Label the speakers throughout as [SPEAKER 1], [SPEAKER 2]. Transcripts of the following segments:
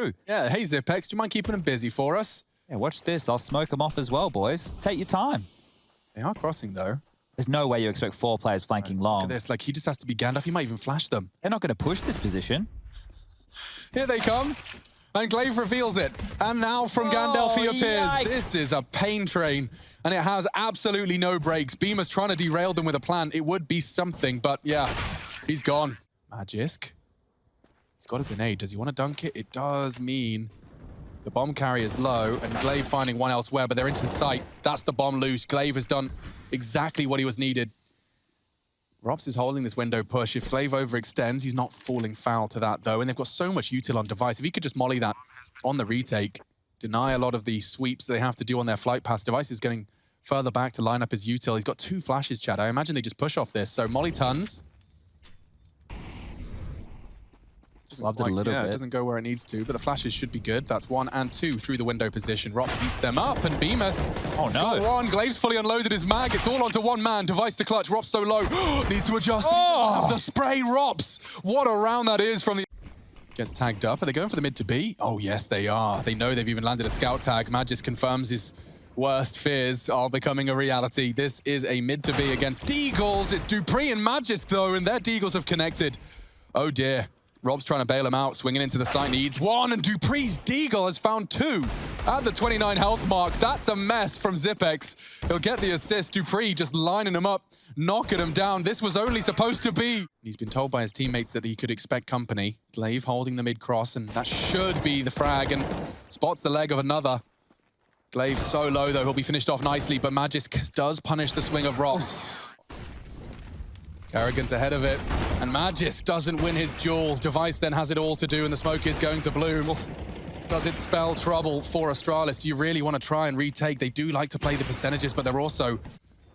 [SPEAKER 1] through.
[SPEAKER 2] Yeah, hey Zipex, do you mind keeping them busy for us?
[SPEAKER 1] Yeah, watch this. I'll smoke them off as well, boys. Take your time.
[SPEAKER 2] They are crossing though.
[SPEAKER 1] There's no way you expect 4 players flanking long.
[SPEAKER 2] Look at this, like he just has to be Gandalf. He might even flash them.
[SPEAKER 1] They're not going to push this position.
[SPEAKER 2] Here they come. And Glaive reveals it. And now from Gandalf he appears.
[SPEAKER 1] Yikes.
[SPEAKER 2] This is a pain train. And it has absolutely no brakes. Beamer's trying to derail them with a plan. It would be something, but yeah, he's gone. Magisk. He's got a grenade. Does he want to dunk it? It does mean the bomb carrier's low, and Glaive finding one elsewhere, but they're into the site. That's the bomb loose. Glaive has done exactly what he was needed. ropz is holding this window push. If Glaive overextends, he's not falling foul to that, though. And they've got so much util on device. If he could just molly that on the retake, deny a lot of the sweeps that they have to do on their flight paths. Device is getting further back to line up his util. He's got 2 flashes, Chad. I imagine they just push off this. So molly tons.
[SPEAKER 1] Loved it a little bit.
[SPEAKER 2] It doesn't go where it needs to, but the flashes should be good. That's 1 and 2 through the window position. ropz beats them up, and Bemis got 1. Glaive's fully unloaded his mag. It's all onto 1 man. Device to clutch. ropz so low. Needs to adjust. He doesn't have the spray. ropz. What a round that is from the... Gets tagged up. Are they going for the mid to B? Oh, yes, they are. They know they've even landed a scout tag. Magisk confirms his worst fears are becoming a reality. This is a mid to B against Deagles. It's dupreeh and Magisk, though, and their Deagles have connected. Oh, dear. ropz trying to bail him out, swinging into the site, needs 1, and dupreeh's Deagle has found 2 at the 29 health mark. That's a mess from Zipex. He'll get the assist. dupreeh just lining him up, knocking him down. This was only supposed to be. He's been told by his teammates that he could expect company. Glaive holding the mid-cross, and that should be the frag, and spots the leg of another. Glaive so low, though, he'll be finished off nicely, but Magisk does punish the swing of ropz. karrigan's ahead of it, and Magisk doesn't win his duels. Device then has it all to do, and the smoke is going to bloom. Does it spell trouble for Astralis? Do you really want to try and retake? They do like to play the percentages, but they're also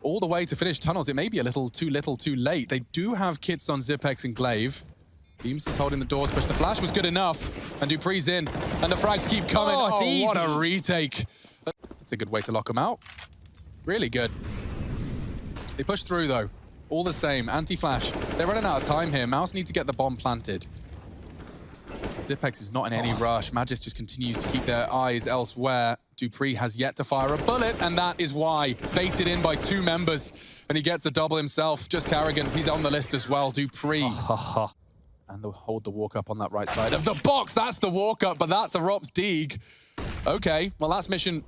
[SPEAKER 2] all the way to finish tunnels. It may be a little too late. They do have kits on Zipex and Glaive. Beams is holding the doors, push. The flash was good enough, and dupreeh's in, and the frags keep coming. Oh, what a retake. That's a good way to lock them out. Really good. They push through, though. All the same, anti-flash. They're running out of time here. Mouse need to get the bomb planted. Zipex is not in any rush. Magisk just continues to keep their eyes elsewhere. dupreeh has yet to fire a bullet, and that is why. Baited in by 2 members, and he gets a double himself. Just karrigan, he's on the list as well. dupreeh. And they'll hold the walk-up on that right side of the box. That's the walk-up, but that's a ropz Deag. Okay, well, that's mission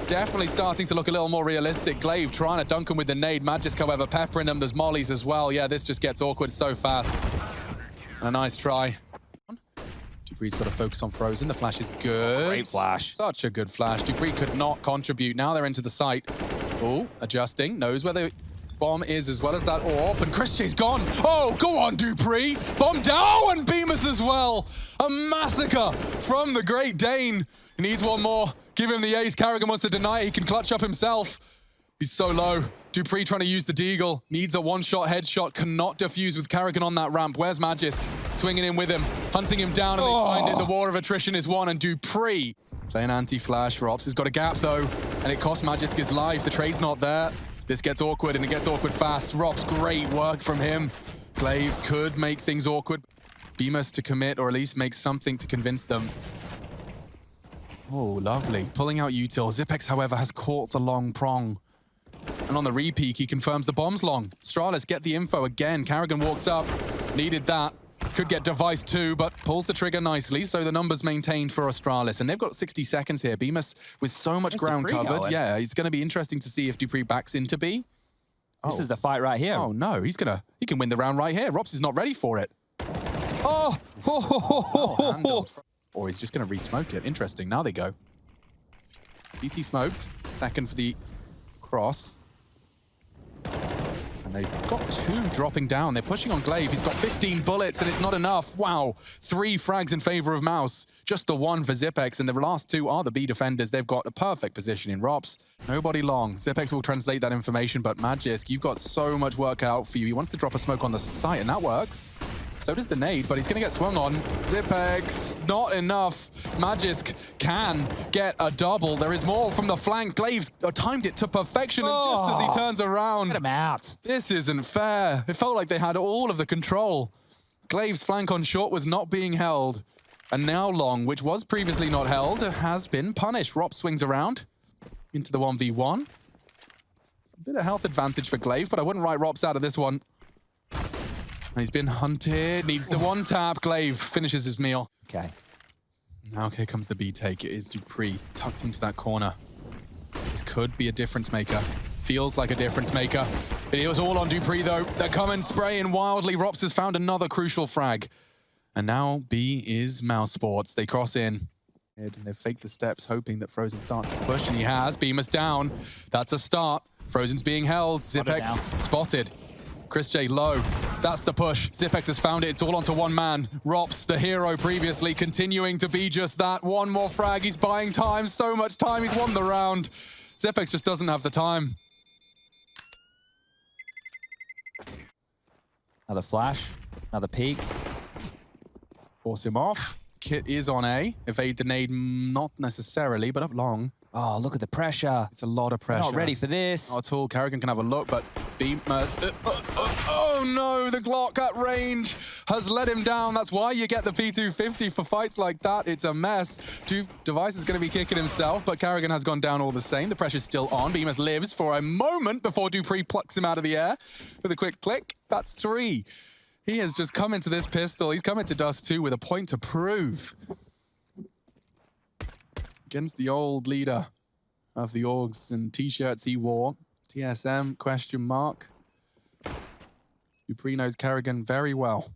[SPEAKER 2] definitely starting to look a little more realistic. Glaive trying to dunk him with the nade. Magisk, however, peppering them. There's mollies as well. Yeah, this just gets awkward so fast. And a nice try. dupreeh's got to focus on Frozen. The flash is good.
[SPEAKER 1] Great flash.
[SPEAKER 2] Such a good flash. dupreeh could not contribute. Now they're into the site. Oh, adjusting. Knows where the bomb is as well as that AWP. And chrisj's gone. Oh, go on, dupreeh. Bomb down, and Bemis as well. A massacre from the Great Dane. He needs 1 more. Give him the ace. karrigan wants to deny it. He can clutch up himself. He's so low. dupreeh trying to use the Deagle. Needs a 1-shot headshot. Cannot defuse with karrigan on that ramp. Where's Magisk? Swinging in with him. Hunting him down, and they find it. The war of attrition is won, and dupreeh playing anti-flash. ropz has got a gap, though, and it costs Magisk his life. The trade's not there. This gets awkward, and it gets awkward fast. ropz, great work from him. Glaive could make things awkward. Bemis to commit, or at least make something to convince them. Oh, lovely. Pulling out util. Zipex, however, has caught the long prong. And on the repeat, he confirms the bomb's long. Astralis get the info again. karrigan walks up. Needed that. Could get device too, but pulls the trigger nicely, so the numbers maintained for Astralis. And they've got 60 seconds here. Bemis with so much ground covered. Going. Yeah, it's going to be interesting to see if dupreeh backs into B.
[SPEAKER 1] This is the fight right here.
[SPEAKER 2] Oh, no. He can win the round right here. ropz is not ready for it.
[SPEAKER 1] Oh!
[SPEAKER 2] Or he's just going to re-smoke it. Interesting. Now they go. CT smoked. Second for the cross. And they've got 2 dropping down. They're pushing on Glaive. He's got 15 bullets, and it's not enough. Wow. 3 frags in favor of Mouse. Just the 1 for Zipex, and the last 2 are the B defenders. They've got a perfect position in ropz. Nobody long. Zipex will translate that information, but Magisk, you've got so much work out for you. He wants to drop a smoke on the site, and that works. So does the nade, but he's going to get swung on. Zipex, not enough. Magisk can get a double. There is more from the flank. Glaive's timed it to perfection, and just as he turns around...
[SPEAKER 1] Get him out.
[SPEAKER 2] This isn't fair. It felt like they had all of the control. Glaive's flank on short was not being held. And now long, which was previously not held, has been punished. ropz swings around into the 1v1. A bit of health advantage for gla1ve, but I wouldn't write ropz out of this one. And he's been hunted, needs the one tap. gla1ve finishes his meal.
[SPEAKER 1] Okay.
[SPEAKER 2] Now here comes the B take. It is dupreeh tucked into that corner. This could be a difference maker. Feels like a difference maker. It was all on dupreeh though. They're coming spraying wildly. ropz has found another crucial frag. And now B is Mousesports. They cross in. And they fake the steps, hoping that Frozen starts to push, and he has. Beamer's down. That's a start. Frozen's being held. Zypx spotted. chrisj low. That's the push. Zypx has found it. It's all onto one man. ropz, the hero previously, continuing to be just that. One more frag. He's buying time. So much time. He's won the round. Zypx just doesn't have the time.
[SPEAKER 1] Another flash. Another peek.
[SPEAKER 2] Force him off. Kit is on A. Evade the nade, not necessarily, but up long.
[SPEAKER 1] Oh, look at the pressure.
[SPEAKER 2] It's a lot of pressure.
[SPEAKER 1] Not ready for this.
[SPEAKER 2] Not at all. karrigan can have a look, but Beamer... oh no, the Glock at range has let him down. That's why you get the P250 for fights like that. It's a mess. Device is going to be kicking himself, but karrigan has gone down all the same. The pressure's still on. Beamer lives for a moment before dupreeh plucks him out of the air with a quick click. That's 3. He has just come into this pistol. He's come into Dust 2 with a point to prove. Against the old leader of the orgs and t-shirts he wore. TSM, question mark. dupreeh knows karrigan very well.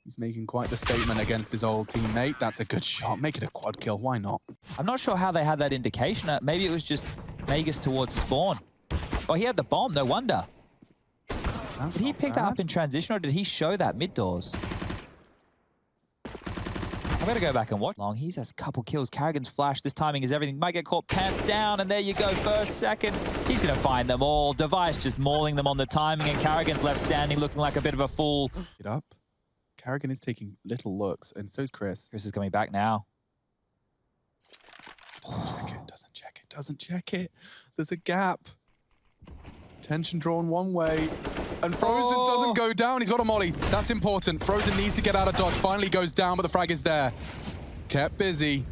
[SPEAKER 2] He's making quite the statement against his old teammate. That's a good shot. Make it a quad kill. Why not?
[SPEAKER 1] I'm not sure how they had that indication. Maybe it was just Magus towards spawn. Oh, he had the bomb. No wonder. Did he pick that up in transition, or did he show that mid doors? I better go back and watch. Long, he's has a couple kills. karrigan's flash. This timing is everything. Might get caught pants down, and there you go. First, second. He's going to find them all. Device just mauling them on the timing, and karrigan's left standing looking like a bit of a fool.
[SPEAKER 2] Get up. karrigan is taking little looks, and so is chrisj.
[SPEAKER 1] chrisj is coming back now.
[SPEAKER 2] Doesn't check it. Doesn't check it. There's a gap. Tension drawn one way. And Frozen doesn't go down. He's got a molly. That's important. Frozen needs to get out of dodge. Finally goes down, but the frag is there. Kept busy.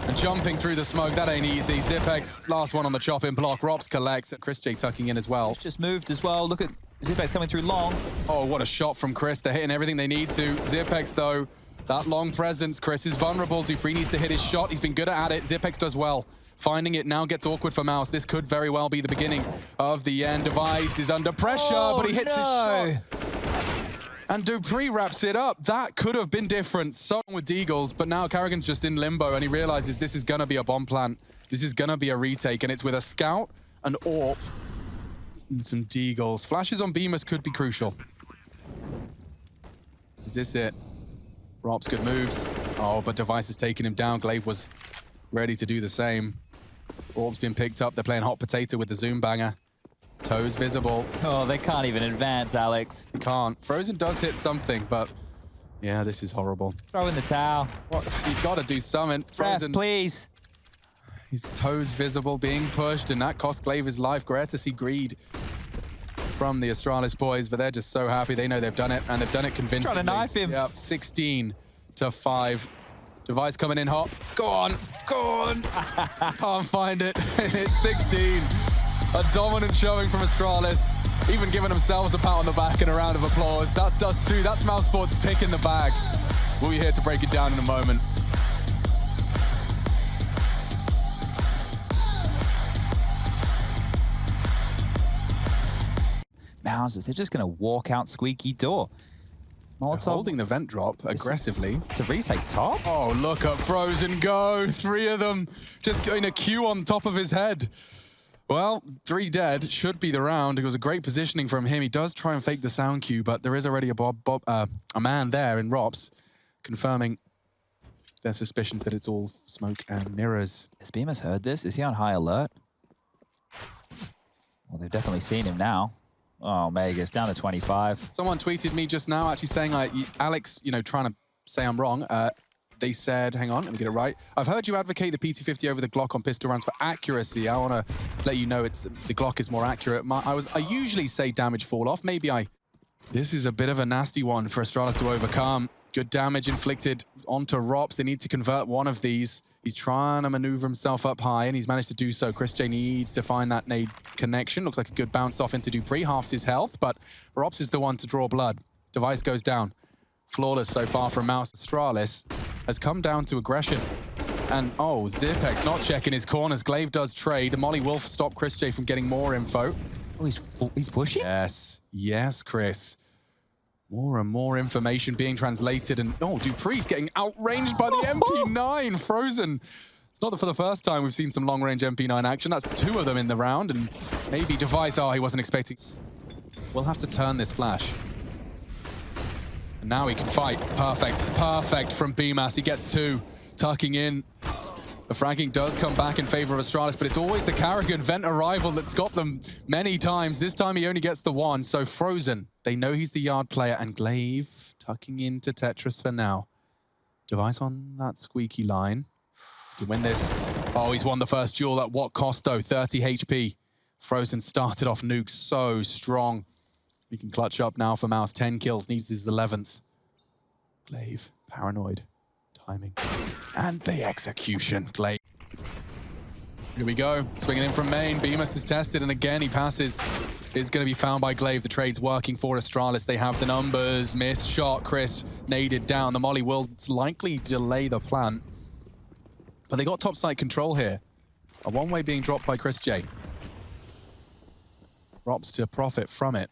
[SPEAKER 2] And jumping through the smoke. That ain't easy. Zypx, last one on the chopping block. ropz collects. chrisj tucking in as well.
[SPEAKER 1] Just moved as well. Look at Zypx coming through long.
[SPEAKER 2] Oh, what a shot from chrisj. They're hitting everything they need to. Zypx, though, that long presence. chrisj is vulnerable. dupreeh needs to hit his shot. He's been good at it. Zypx does well. Finding it now gets awkward for Mouse. This could very well be the beginning of the end. Device is under pressure, but he hits his shot. And dupreeh wraps it up. That could have been different. So with Deagles, but now karrigan's just in limbo, and he realizes this is going to be a bomb plant. This is going to be a retake, and it's with a scout, an AWP, and some Deagles. Flashes on Beamers could be crucial. Is this it? ropz good moves. Oh, but Device has taken him down. gla1ve was ready to do the same. AWP's been picked up. They're playing hot potato with the zoom banger. Toes visible.
[SPEAKER 1] Oh, they can't even advance, Alex.
[SPEAKER 2] Can't. Frozen does hit something, but yeah, this is horrible.
[SPEAKER 1] Throw in the towel.
[SPEAKER 2] What? You've got to do something. Frozen,
[SPEAKER 1] Ref, please.
[SPEAKER 2] His toes visible, being pushed, and that cost gla1ve his life. Great to see greed from the Astralis boys, but they're just so happy. They know they've done it, and they've done it convincingly.
[SPEAKER 1] Trying to knife him.
[SPEAKER 2] Yep, 16-5. Device coming in hot. Go on, go on. Can't find it. It's 16. A dominant showing from Astralis. Even giving themselves a pat on the back and a round of applause. That's Dust 2. That's Mousesports picking the bag. We'll be here to break it down in a moment.
[SPEAKER 1] Mousers, they're just going to walk out squeaky door. Molotov
[SPEAKER 2] Holding the vent drop aggressively.
[SPEAKER 1] to retake top.
[SPEAKER 2] Oh, look at Frozen go. 3 of them just in a queue on top of his head. Well, 3 dead should be the round. It was a great positioning from him. He does try and fake the sound cue, but there is already a man there in ropz confirming their suspicions that it's all smoke and mirrors.
[SPEAKER 1] Has Beamers heard this? Is he on high alert? Well, they've definitely seen him now. Oh, Magus, down to 25.
[SPEAKER 2] Someone tweeted me just now actually saying, Alex, you know, trying to say I'm wrong. They said, hang on, let me get it right. I've heard you advocate the P250 over the Glock on pistol rounds for accuracy. I want to let you know the Glock is more accurate. I usually say damage fall off. Maybe This is a bit of a nasty one for Astralis to overcome. Good damage inflicted onto ropz. They need to convert one of these. He's trying to maneuver himself up high, and he's managed to do so. chrisj needs to find that nade connection. Looks like a good bounce off into dupreeh, halves his health, but ropz is the one to draw blood. Device goes down. Flawless so far from Mouse. Astralis has come down to aggression. And, oh, Xypex not checking his corners. Glaive does trade. The molly will stop chrisj from getting more info.
[SPEAKER 1] Oh, he's pushing?
[SPEAKER 2] Yes. Yes, Chris. More and more information being translated. And, oh, dupreeh's getting outranged by the MP9. Frozen. It's not for the first time we've seen some long-range MP9 action. That's 2 of them in the round. And maybe Device, oh, he wasn't expecting. We'll have to turn this flash. And now he can fight. Perfect. Perfect from bmas. He gets 2. Tucking in. The fragging does come back in favor of Astralis, but it's always the karrigan vent arrival that's got them many times. This time he only gets the 1, so Frozen. They know he's the yard player, and Glaive tucking into Tetris for now. Device on that squeaky line. He can win this. Oh, he's won the first duel. At what cost, though? 30 HP. Frozen started off nuke so strong. He can clutch up now for Mouse. 10 kills, needs his 11th. Glaive, paranoid. Timing. And the execution. Glaive. Here we go. Swinging in from main. bmas is tested, and again he passes. Is going to be found by Glaive. The trade's working for Astralis. They have the numbers. Missed shot. chrisj naded down. The molly will likely delay the plant. But they got top site control here. A one-way being dropped by chrisj. ropz to profit from it.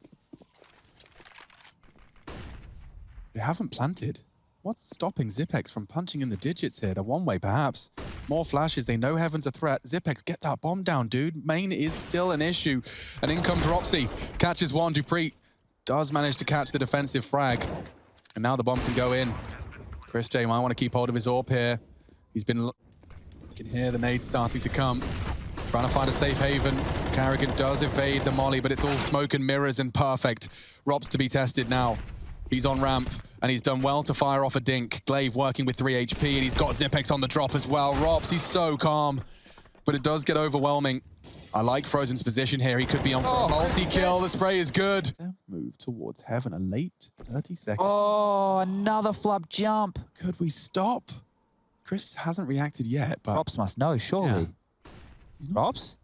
[SPEAKER 2] They haven't planted. What's stopping Xypex from punching in the digits here? The one-way, perhaps. More flashes. They know Heaven's a threat. Xypex, get that bomb down, dude. Main is still an issue. And in comes ropz. Catches one. dupreeh does manage to catch the defensive frag. And now the bomb can go in. chrisj might want to keep hold of his AWP here. He's been... You can hear the nades starting to come. Trying to find a safe haven. karrigan does evade the molly, but it's all smoke and mirrors and perfect. ropz to be tested now. He's on ramp, and he's done well to fire off a dink. Glaive working with 3 HP, and he's got Xypex on the drop as well. ropz, he's so calm, but it does get overwhelming. I like Frozen's position here. He could be on for a multi-kill. The spray is good. Move towards Heaven, a late 30 seconds.
[SPEAKER 1] Oh, another flub jump.
[SPEAKER 2] Could we stop? Chris hasn't reacted yet, but...
[SPEAKER 1] ropz must know, surely.
[SPEAKER 2] Yeah.
[SPEAKER 1] ropz?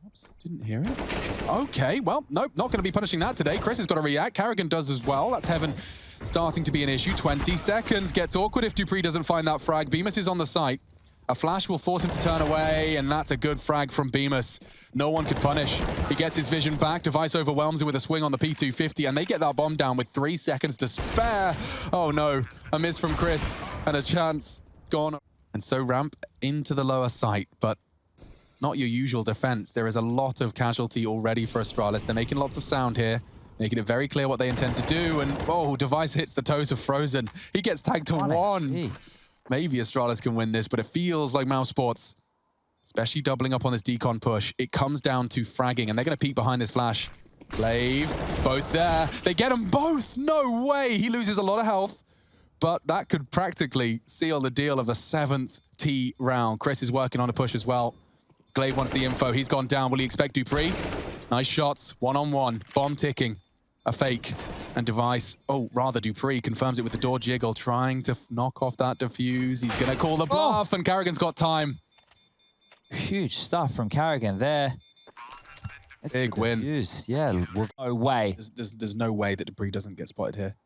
[SPEAKER 2] Didn't hear it. Okay, well, nope, not going to be punishing that today. Chris has got to react. karrigan does as well. That's Heaven starting to be an issue. 20 seconds. Gets awkward if dupreeh doesn't find that frag. bmas is on the site. A flash will force him to turn away, and that's a good frag from bmas. No one could punish. He gets his vision back. Device overwhelms him with a swing on the P250, and they get that bomb down with 3 seconds to spare. Oh no, a miss from Chris, and a chance gone. And so ramp into the lower site, but not your usual defense. There is a lot of casualty already for Astralis. They're making lots of sound here, making it very clear what they intend to do. And, oh, Device hits the toes of Frozen. He gets tagged to 1. Maybe Astralis can win this, but it feels like Mousesports, especially doubling up on this decon push. It comes down to fragging, and they're going to peek behind this flash. Glaive, both there. They get them both. No way. He loses a lot of health, but that could practically seal the deal of the 7th T round. Chris is working on a push as well. Glaive wants the info. He's gone down. Will he expect dupreeh? Nice shots. 1-on-1. Bomb ticking. A fake. And Device, oh, rather dupreeh, confirms it with the door jiggle, trying to knock off that defuse. He's going to call the bluff, and karrigan's got time.
[SPEAKER 1] Huge stuff from karrigan there. It's
[SPEAKER 2] big win.
[SPEAKER 1] Yeah, no way.
[SPEAKER 2] There's no way that dupreeh doesn't get spotted here.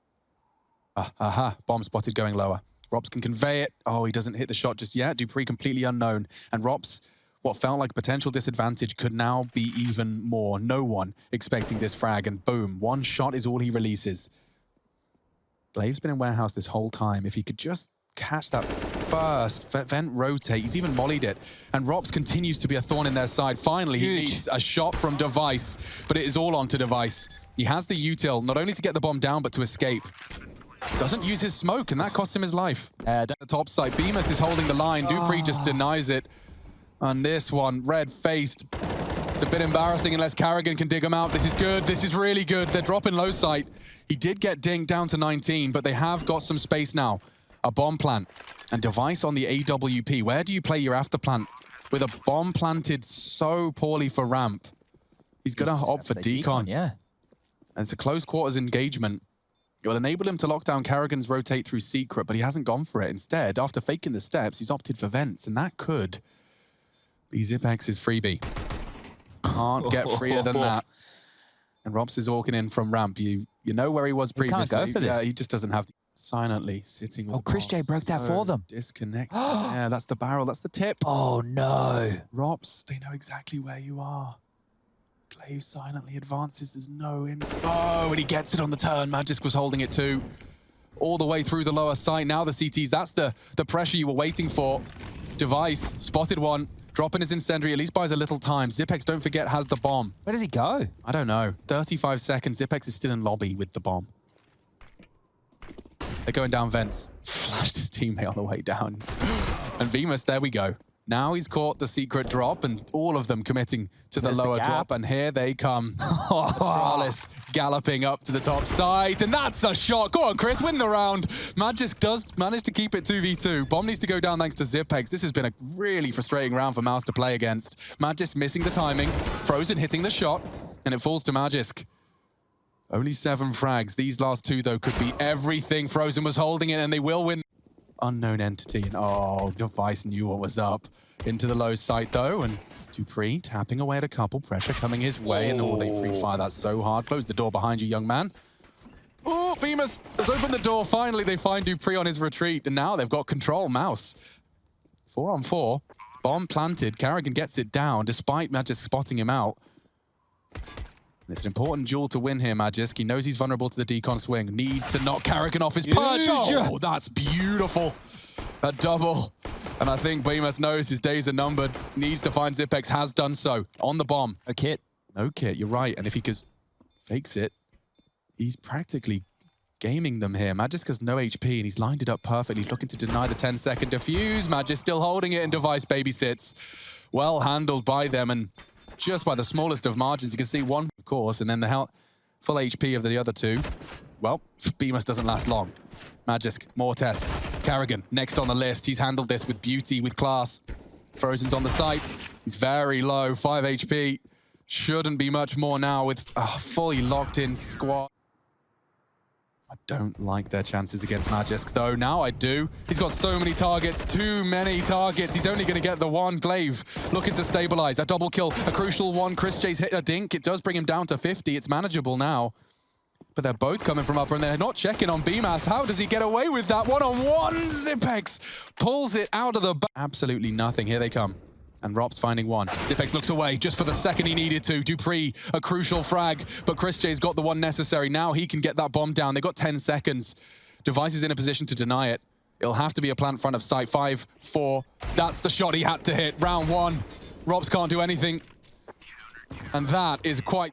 [SPEAKER 2] Aha, bomb spotted going lower. ropz can convey it. Oh, he doesn't hit the shot just yet. dupreeh completely unknown. And ropz, what felt like a potential disadvantage could now be even more. No one expecting this frag, and boom, 1 shot is all he releases. Glaive's been in warehouse this whole time. If he could just catch that first vent rotate, he's even mollied it. And ropz continues to be a thorn in their side. Finally, he needs a shot from Device, but it is all onto Device. He has the util, not only to get the bomb down, but to escape. Doesn't use his smoke, and that cost him his life. The top side, bmas is holding the line. dupreeh just denies it. On this one, red-faced. It's a bit embarrassing unless karrigan can dig him out. This is good. This is really good. They're dropping low sight. He did get dinked down to 19, but they have got some space now. A bomb plant. And Device on the AWP. Where do you play your after plant? With a bomb planted so poorly for ramp. He's going to opt for decon.
[SPEAKER 1] Yeah.
[SPEAKER 2] And it's a close quarters engagement. It will enable him to lock down karrigan's rotate through secret, but he hasn't gone for it. Instead, after faking the steps, he's opted for vents, and that could be zipx's freebie. Can't get freer than that. And ropz is walking in from ramp. You know where he was previously.
[SPEAKER 1] He can't go for this.
[SPEAKER 2] Yeah, he just doesn't have silently sitting with
[SPEAKER 1] chrisj broke that for them.
[SPEAKER 2] Disconnected. Yeah, that's the barrel. That's the tip.
[SPEAKER 1] Oh, no.
[SPEAKER 2] ropz, they know exactly where you are. Glaive silently advances. There's no info. Oh, and he gets it on the turn. Magisk was holding it too. All the way through the lower side. Now the CTs. That's the pressure you were waiting for. Device spotted one. Dropping his incendiary, at least buys a little time. zipx, don't forget, has the bomb.
[SPEAKER 1] Where does he go?
[SPEAKER 2] I don't know. 35 seconds. zipx is still in lobby with the bomb. They're going down vents. Flashed his teammate on the way down. And Bemis, there we go. Now he's caught the secret drop, and all of them committing to the lower drop. And here they come. Astralis galloping up to the top side. And that's a shot. Go on, Chris, win the round. Magisk does manage to keep it 2v2. Bomb needs to go down thanks to zipx. This has been a really frustrating round for Mouse to play against. Magisk missing the timing. Frozen hitting the shot. And it falls to Magisk. Only 7 frags. These last 2, though, could be everything. Frozen was holding it, and they will win. Unknown entity, and oh, Device knew what was up. Into the low site though, and dupreeh tapping away at a couple, pressure coming his way, and oh, they pre-fire that so hard. Close the door behind you, young man. Oh, Bemis has opened the door. Finally, they find dupreeh on his retreat, and now they've got control. Mouse, 4-on-4, bomb planted. karrigan gets it down, despite Magisk spotting him out. It's an important duel to win here, Magisk. He knows he's vulnerable to the decon swing. Needs to knock karrigan off his perch. Oh, that's beautiful. A double. And I think Bemis knows his days are numbered. Needs to find zipx. Has done so. On the bomb.
[SPEAKER 1] A kit.
[SPEAKER 2] No kit, you're right. And if he fakes it, he's practically gaming them here. Magisk has no HP, and he's lined it up perfectly. He's looking to deny the 10-second defuse. Magisk still holding it, and Device babysits. Well handled by them, and just by the smallest of margins. You can see one, of course, and then the full HP of the other 2. Well, Bemis doesn't last long. Magisk, more tests. karrigan, next on the list. He's handled this with beauty, with class. Frozen's on the site. He's very low, 5 HP. Shouldn't be much more now with a fully locked-in squad. I don't like their chances against Magisk, though. Now I do. He's got so many targets, too many targets. He's only going to get the one. Glaive looking to stabilize. A double kill, a crucial one. chrisj's hit a dink. It does bring him down to 50. It's manageable now. But they're both coming from upper, and they're not checking on Bemis. How does he get away with that? One-on-one. zipx pulls it out of the back. Absolutely nothing. Here they come. And ropz finding one. zipx looks away just for the second he needed to. dupreeh, a crucial frag, but chrisj's got the one necessary. Now he can get that bomb down. They've got 10 seconds. Device is in a position to deny it. It'll have to be a plant front of sight. 5, 4. That's the shot he had to hit. Round 1. ropz can't do anything. And that is quite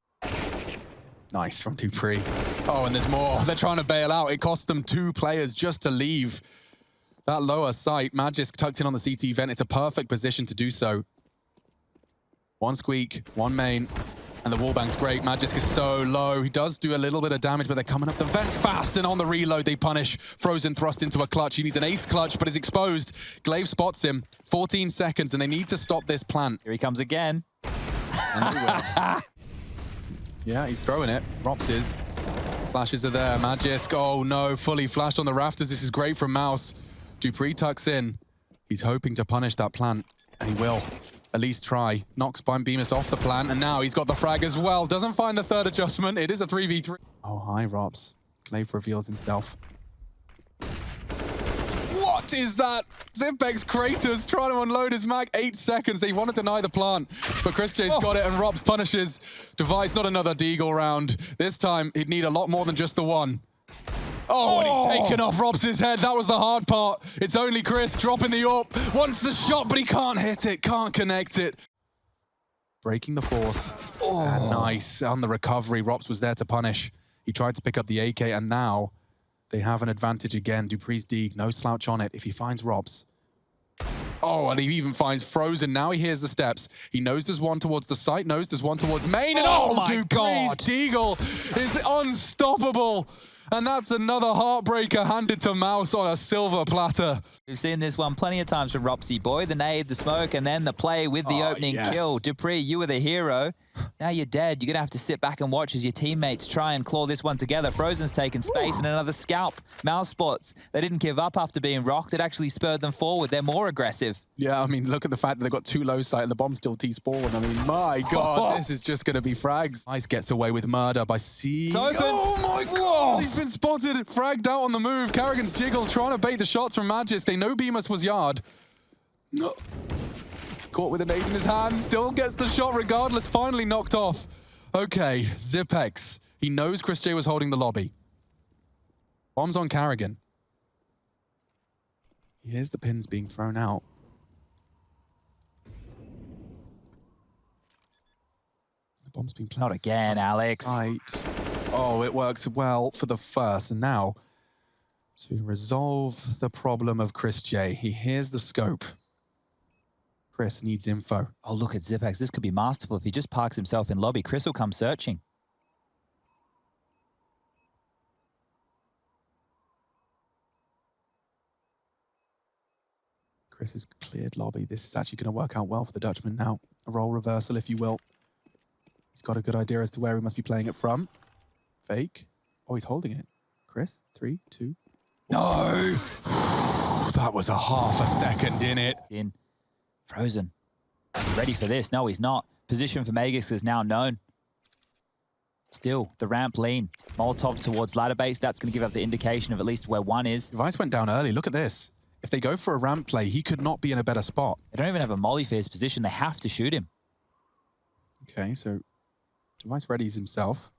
[SPEAKER 2] nice from dupreeh. Oh, and there's more. They're trying to bail out. It cost them 2 players just to leave that lower site. Magisk tucked in on the CT vent. It's a perfect position to do so. 1 squeak, 1 main, and the wallbang's great. Magisk is so low. He does do a little bit of damage, but they're coming up the vents fast, and on the reload, they punish. Frozen thrust into a clutch. He needs an ace clutch, but is exposed. Glaive spots him. 14 seconds, and they need to stop this plant.
[SPEAKER 1] Here he comes again.
[SPEAKER 2] And they will. Yeah, he's throwing it. ropz is. Flashes are there. Magisk, oh no, fully flashed on the rafters. This is great from Mouse. dupreeh tucks in. He's hoping to punish that plant, and he will. At least try. Knocks Bemis off the plant, and now he's got the frag as well. Doesn't find the 3rd adjustment. It is a 3v3. Oh, hi, ropz. Glaive reveals himself. What is that? zipx Kratos trying to unload his mag. 8 seconds. They want to deny the plant, but chrisj's got it, and ropz punishes. Device, not another deagle round. This time, he'd need a lot more than just the one. Oh, and he's taken off ropz's head. That was the hard part. It's only Chris dropping the AWP. Wants the shot, but he can't hit it, can't connect it. Breaking the force. Oh. And nice on the recovery. ropz was there to punish. He tried to pick up the AK, and now they have an advantage again. dupreeh's deeg, no slouch on it. If he finds ropz. Oh, and he even finds Frozen. Now he hears the steps. He knows there's one towards the site, knows there's one towards main, and dupreeh's deagle is unstoppable. And that's another heartbreaker handed to Mouse on a silver platter.
[SPEAKER 1] We've seen this one plenty of times from ropz boy. The nade, the smoke, and then the play with the opening kill. dupreeh, you were the hero. Now you're dead. You're going to have to sit back and watch as your teammates try and claw this one together. Frozen's taken space and another scalp. Mousesports, they didn't give up after being rocked. It actually spurred them forward. They're more aggressive.
[SPEAKER 2] Yeah, I mean, look at the fact that they've got 2 low sight and the bomb still T-spawn. I mean, my God, this is just going to be frags. Ice gets away with murder by C. Oh my God! He's been spotted, fragged out on the move. karrigan's jiggle, trying to bait the shots from Magis. They know blamef was yard. No. Caught with a nade in his hand, still gets the shot regardless, finally knocked off. Okay, zywho. He knows chrisj was holding the lobby. Bombs on karrigan. Here's the pins being thrown out. The bomb's being planted.
[SPEAKER 1] Not again, Alex.
[SPEAKER 2] Right. Oh, it works well for the first. And now, to resolve the problem of chrisj, he hears the scope. Chris needs info.
[SPEAKER 1] Oh, look at zywho. This could be masterful. If he just parks himself in lobby, Chris will come searching.
[SPEAKER 2] Chris has cleared lobby. This is actually going to work out well for the Dutchman now. A role reversal, if you will. He's got a good idea as to where he must be playing it from. Fake. Oh, he's holding it. Chris, 3, 2. No! That was a half a second in it.
[SPEAKER 1] In. Frozen. Is he ready for this? No, he's not. Position for Magisk is now known. Still, the ramp lean. Molotov towards ladder base. That's going to give up the indication of at least where one is.
[SPEAKER 2] Device went down early. Look at this. If they go for a ramp play, he could not be in a better spot.
[SPEAKER 1] They don't even have a molly for his position. They have to shoot him.
[SPEAKER 2] Okay, so Device readies himself.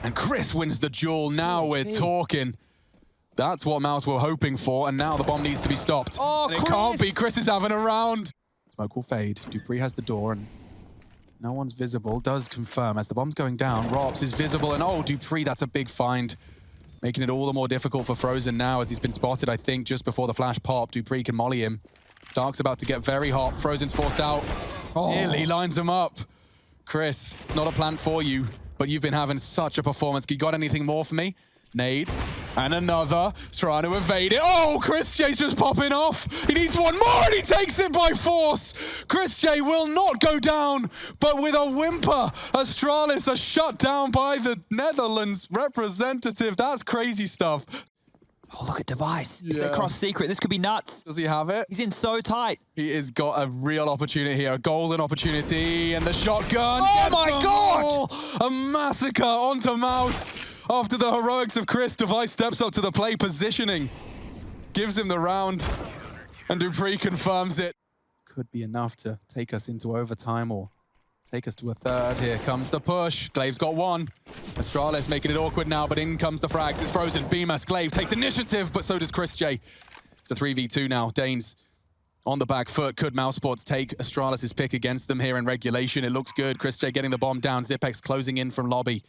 [SPEAKER 2] And Chris wins the duel. Now we're talking. That's what Mouse were hoping for, and now the bomb needs to be stopped.
[SPEAKER 1] Oh,
[SPEAKER 2] and it can't be. Chris is having a round. Smoke will fade. dupreeh has the door, and no one's visible. Does confirm as the bomb's going down. ropz is visible, and oh, dupreeh, that's a big find. Making it all the more difficult for Frozen now as he's been spotted, I think, just before the flash pop. dupreeh can molly him. Dark's about to get very hot. Frozen's forced out. Nearly lines him up. Chris, it's not a plan for you, but you've been having such a performance. You got anything more for me? Nades. And another. Trying to evade it. Oh, chrisj's just popping off. He needs one more and he takes it by force. chrisj will not go down, but with a whimper, Astralis are shut down by the Netherlands representative. That's crazy stuff.
[SPEAKER 1] Oh, look at Device. If they cross secret, this could be nuts.
[SPEAKER 2] Does he have it?
[SPEAKER 1] He's in so tight.
[SPEAKER 2] He has got a real opportunity here, a golden opportunity, and the shotgun.
[SPEAKER 1] Oh my God!
[SPEAKER 2] A massacre onto Mouse. After the heroics of Chris, Device steps up to the play, positioning. Gives him the round, and dupreeh confirms it. Could be enough to take us into overtime or take us to a third. Here comes the push. Glaive's got one. Astralis making it awkward now, but in comes the frags. It's Frozen. blamef. Glaive takes initiative, but so does chrisj. It's a 3v2 now. Danes on the back foot. Could Mousesports take Astralis' pick against them here in regulation? It looks good. chrisj getting the bomb down. zywho closing in from lobby.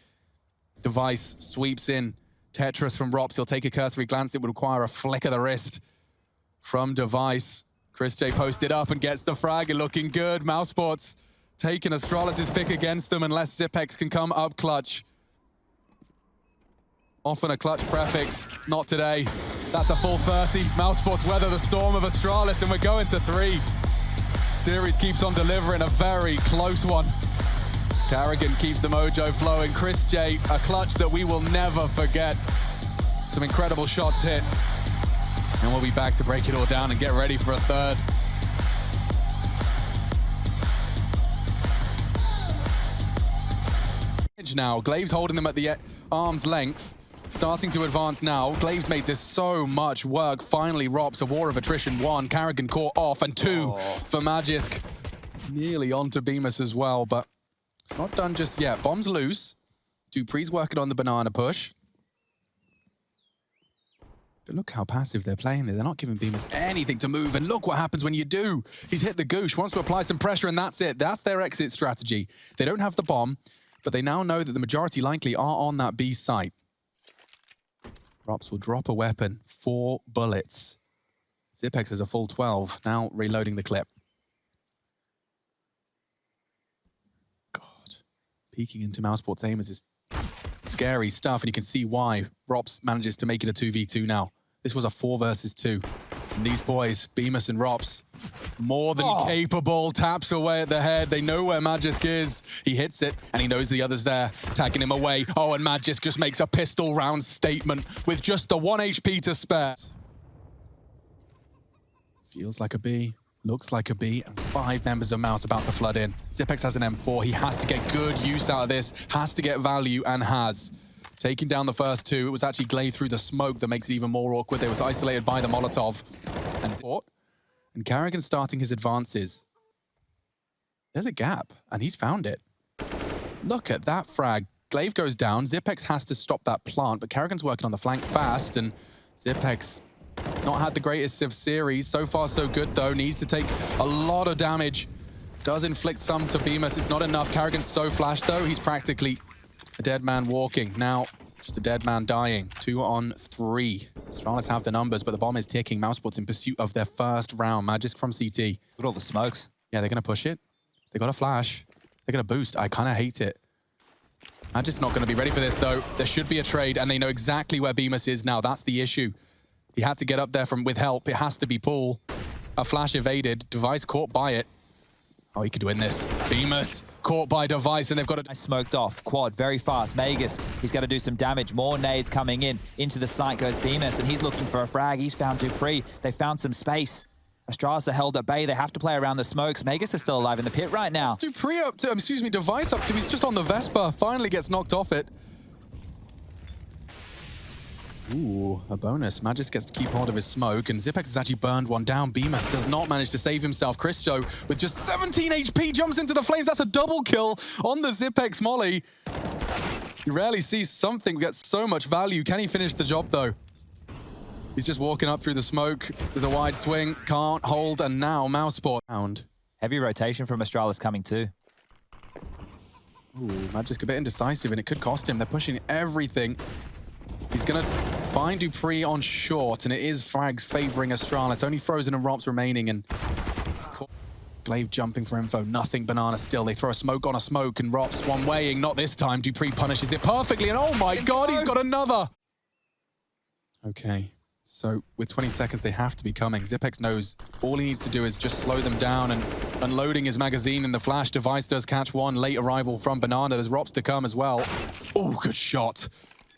[SPEAKER 2] Device sweeps in. Tetris from ropz. He'll take a cursory glance. It would require a flick of the wrist from Device. chrisj posted up and gets the frag. And looking good. Mousesports taking Astralis' pick against them unless zywho can come up clutch. Often a clutch prefix. Not today. That's a full 30. Mousesports weather the storm of Astralis, and we're going to 3. Series keeps on delivering, a very close one. karrigan keeps the mojo flowing. chrisj, a clutch that we will never forget. Some incredible shots hit. And we'll be back to break it all down and get ready for a third. Now, Glaive's holding them at the arm's length. Starting to advance now. Glaive's made this so much work. Finally, ropz, a war of attrition. 1, karrigan caught off, and 2 for Magisk. Nearly onto blamef as well, but it's not done just yet. Bomb's loose. dupreeh's working on the banana push. But look how passive they're playing there. They're not giving blamef anything to move, and look what happens when you do. He's hit the goosh, wants to apply some pressure, and that's it. That's their exit strategy. They don't have the bomb, but they now know that the majority likely are on that B site. ropz will drop a weapon. 4 bullets. zywho has a full 12. Now reloading the clip. God. Peeking into Mousesports' aim is just scary stuff, and you can see why ropz manages to make it a 2v2 now. This was a 4 versus 2. And these boys, blamef and ropz, More than capable, taps away at the head. They know where Magisk is. He hits it, and he knows the other's there, tagging him away. Oh, and Magisk just makes a pistol round statement with just the 1 HP to spare. Feels like a B, looks like a B, and 5 members of Mouse about to flood in. Zypex has an M4. He has to get good use out of this, has to get value, and has. Taking down the first 2. It was actually Glaive through the smoke that makes it even more awkward. They was isolated by the Molotov. And karrigan starting his advances. There's a gap, and he's found it. Look at that frag. Glaive goes down. Zypex has to stop that plant, but karrigan's working on the flank fast, and Zypex not had the greatest of series. So far, so good, though. Needs to take a lot of damage. Does inflict some to blamef. It's not enough. karrigan's so flashed, though. He's practically a dead man walking. Now, just a dead man dying. 2 on 3. Astralis have the numbers, but the bomb is ticking. Mousesports in pursuit of their first round. Magisk from CT.
[SPEAKER 1] Look at all the smokes.
[SPEAKER 2] Yeah, they're going to push it. They got a flash. They're going to boost. I kind of hate it. Magisk's not going to be ready for this, though. There should be a trade, and they know exactly where blamef is now. That's the issue. He had to get up there with help. It has to be pull. A flash evaded. Device caught by it. Oh, he could win this. blamef caught by Device, and they've got
[SPEAKER 1] I smoked off. Quad, very fast. Magus, he's got to do some damage. More nades coming in. Into the site goes blamef, and he's looking for a frag. He's found dupreeh. They found some space. Astralis are held at bay. They have to play around the smokes. Magus is still alive in the pit right now.
[SPEAKER 2] dupreeh up to, Device up to. He's just on the Vespa. Finally gets knocked off it. Ooh, a bonus. Magisk gets to keep hold of his smoke, and Zypex has actually burned one down. blamef does not manage to save himself. chrisj, with just 17 HP, jumps into the flames. That's a double kill on the Zypex molly. You rarely see something get so much value. Can he finish the job, though? He's just walking up through the smoke. There's a wide swing. Can't hold, and now Mousesports.
[SPEAKER 1] Heavy rotation from Astralis coming too.
[SPEAKER 2] Ooh, Magisk a bit indecisive, and it could cost him. They're pushing everything. He's going to find dupreeh on short, and it is frags favoring Astralis. Only Frozen and ropz remaining, and Glaive jumping for info. Nothing banana still. They throw a smoke on a smoke, and ropz one-waying. Not this time. dupreeh punishes it perfectly, and oh my god, he's got another! Okay, so with 20 seconds, they have to be coming. Zypex knows all he needs to do is just slow them down, and unloading his magazine in the flash. Device does catch one. Late arrival from banana. There's ropz to come as well. Oh, good shot.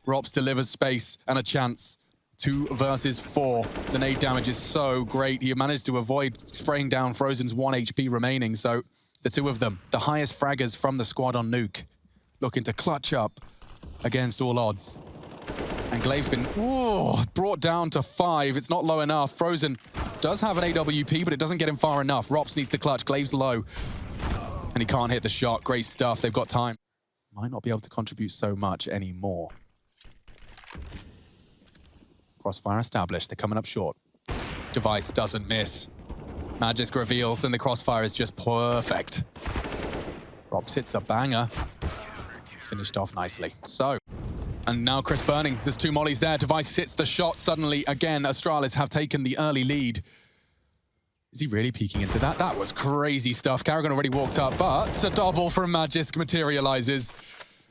[SPEAKER 2] ropz delivers space and a chance. 2 versus 4. The nade damage is so great. He managed to avoid spraying down Frozen's 1 HP remaining. So the 2 of them, the highest fraggers from the squad on Nuke, looking to clutch up against all odds. And Glaive's been brought down to 5. It's not low enough. Frozen does have an AWP, but it doesn't get him far enough. ropz needs to clutch. Glaive's low. And he can't hit the shot. Great stuff. They've got time. Might not be able to contribute so much anymore. Crossfire established. They're coming up short. Device doesn't miss. Magisk reveals, and the crossfire is just perfect. ropz hits a banger. He's finished off nicely. So, and now chrisj burning. There's 2 mollies there. Device hits the shot. Suddenly, again, Astralis have taken the early lead. Is he really peeking into that? That was crazy stuff. karrigan already walked up, but a double from Magisk materializes.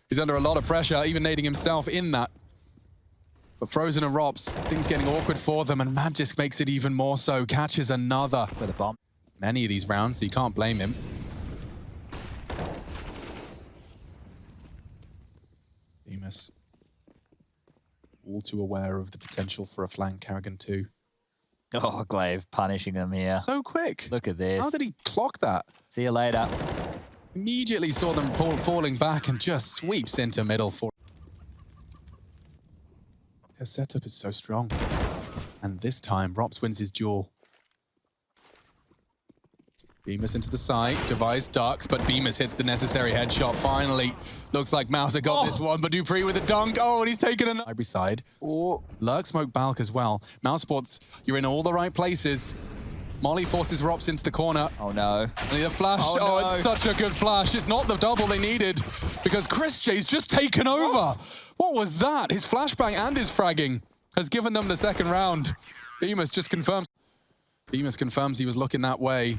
[SPEAKER 2] He's under a lot of pressure, even nading himself in that. But Frozen and ropz, things getting awkward for them, and Magisk makes it even more so. Catches another.
[SPEAKER 1] With a bomb.
[SPEAKER 2] Many of these rounds, so you can't blame him. blamef, all too aware of the potential for a flank. karrigan too.
[SPEAKER 1] Oh, Glaive punishing them here.
[SPEAKER 2] So quick.
[SPEAKER 1] Look at this.
[SPEAKER 2] How did he clock that?
[SPEAKER 1] See you later.
[SPEAKER 2] Immediately saw them falling back and just sweeps into middle for. Their setup is so strong. And this time, ropz wins his duel. blamef into the side. Device ducks, but blamef hits the necessary headshot finally. Looks like Mouser got this one, but dupreeh with a dunk. Oh, and he's taken an library side. Lurk smoke balk as well. Mousesports, you're in all the right places. Molly forces ropz into the corner.
[SPEAKER 1] Oh no.
[SPEAKER 2] And the flash. Oh, no. It's such a good flash. It's not the double they needed because chrisj's just taken over. What was that? His flashbang and his fragging has given them the second round. blamef just confirms. blamef confirms he was looking that way.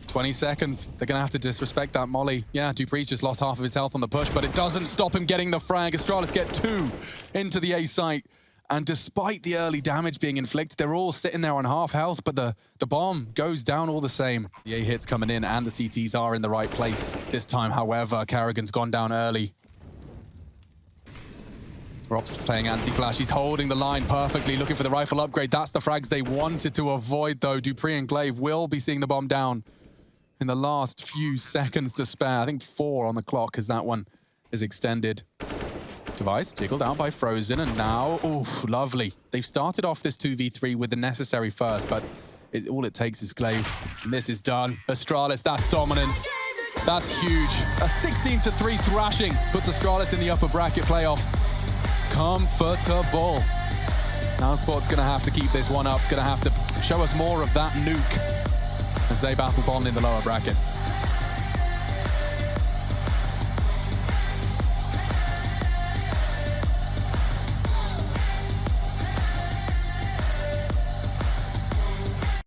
[SPEAKER 2] 20 seconds. They're going to have to disrespect that molly. Yeah, dupreeh's just lost half of his health on the push, but it doesn't stop him getting the frag. Astralis get 2 into the A site, And despite the early damage being inflicted, they're all sitting there on half health, but the bomb goes down all the same. The A hits coming in and the CTs are in the right place. This time, however, karrigan's gone down early. ropz playing anti-flash. He's holding the line perfectly, looking for the rifle upgrade. That's the frags they wanted to avoid, though. dupreeh and glaive will be seeing the bomb down in the last few seconds to spare. I think 4 on the clock as that one is extended. Device jiggled out by Frozen, and now, oof, lovely. They've started off this 2v3 with the necessary first, but all it takes is glaive, and this is done. Astralis, that's dominance. That's huge. A 16-3 thrashing puts Astralis in the upper bracket playoffs. Comfortable. Mousesports gonna have to keep this one up, gonna have to show us more of that nuke as they battle bond in the lower bracket.